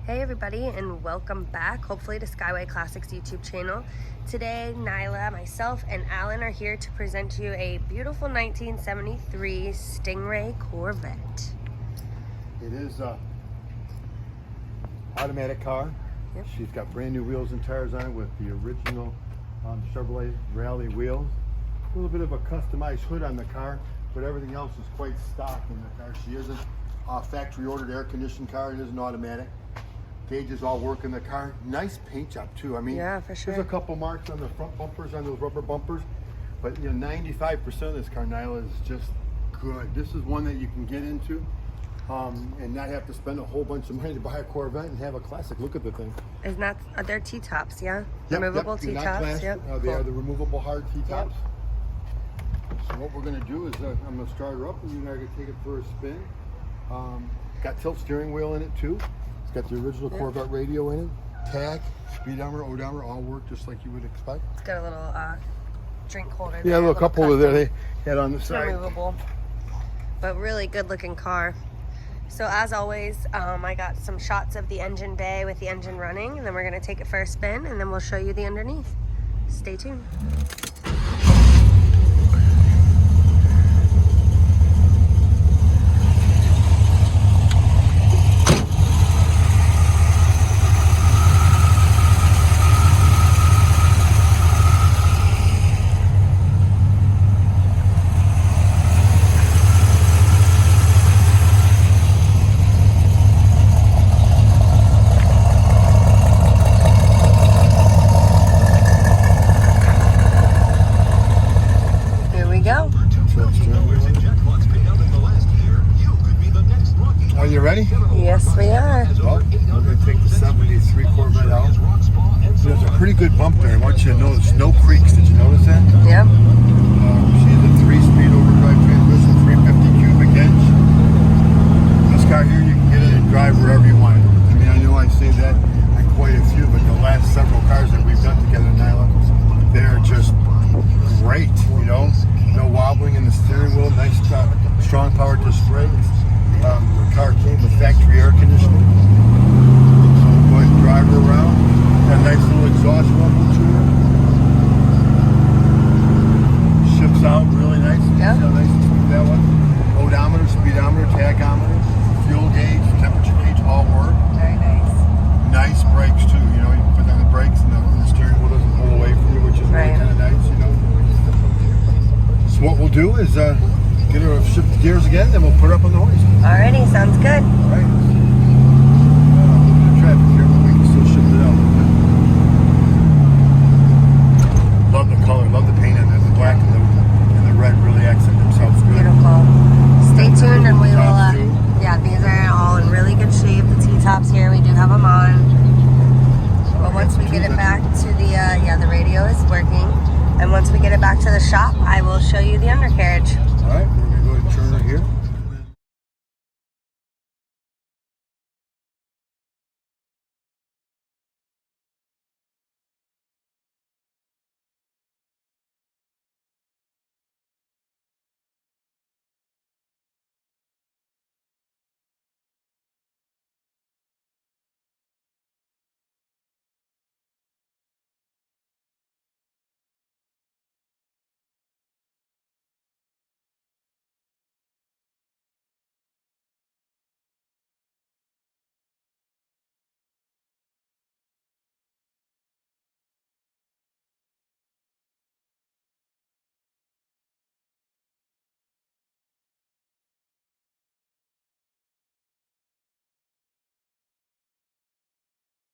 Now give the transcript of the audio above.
Hey everybody, and welcome back, hopefully, to Skyway Classics YouTube channel. Today, Nyla, myself, and Alan are here to present to you a beautiful 1973 Stingray Corvette. It is an automatic car. Yep. She's got brand new wheels and tires on it with the original Chevrolet Rallye wheels. A little bit of a customized hood on the car, but everything else is quite stock in the car. She isn't a factory ordered air conditioned car. It is an automatic. Gauges all work in the car. Nice paint job too. I mean, yeah, for sure. There's a couple marks on the front bumpers, on those rubber bumpers, but you know, 95% of this car, Nyla, is just good. This is one that you can get into and not have to spend a whole bunch of money to buy a Corvette and have a classic. Look at the thing. Isn't that, they're T-tops, yeah? Yep, Removable they're not T-tops, plastic. yep. They Cool. are the removable hard T-tops. Yep. So what we're going to do is I'm going to start her up and you and I are going to take it for a spin. Got tilt steering wheel in it too. It's got the original Corvette radio in it. Tach, speedometer, odometer, all work just like you would expect. It's got a little drink holder there. Yeah, a little cup holder there they had on the It's side. removable, but really good looking car. So as always, I got some shots of the engine bay with the engine running, and then we're going to take it for a spin, and then we'll show you the underneath. Stay tuned. Are you ready? Yes, we are. Well, we're going to take the 73 Corvette out. There's a pretty good bump there. I want you to know there's no creaks. Did you notice that? Yep. She's a 3-speed overdrive transmission, 350 cubic inch. This car here, you can get it and drive wherever you want it. I mean, I know I say that on quite a few, but the last several cars that we've done together, Nyla, they're just great, you know? No wobbling in the steering wheel, nice strong power disc brakes. The car came with factory air conditioning. So we'll go ahead and drive her around. Got a nice little exhaust rumble to her. Shifts out really nice. Yeah. See how nice and smooth that was? Odometer, speedometer, tachometer, fuel gauge, temperature gauge, all work. Very nice. Nice brakes too. You know, you can put on the brakes and the steering wheel doesn't pull away from you, which is really kind of nice, you know. So what we'll do is get her shift the gears again, then we'll put her up on the hoist. Alrighty, sounds good. All right. Traffic here, but we can still shift it out. Love the color, love the paint on it. The black and the red really accent themselves good. Beautiful. Stay tuned and we will, yeah, these are all in really good shape. The T-tops here, we do have them on. But once we get it back to the, the radio is working. And once we get it back to the shop, I will show you the undercarriage.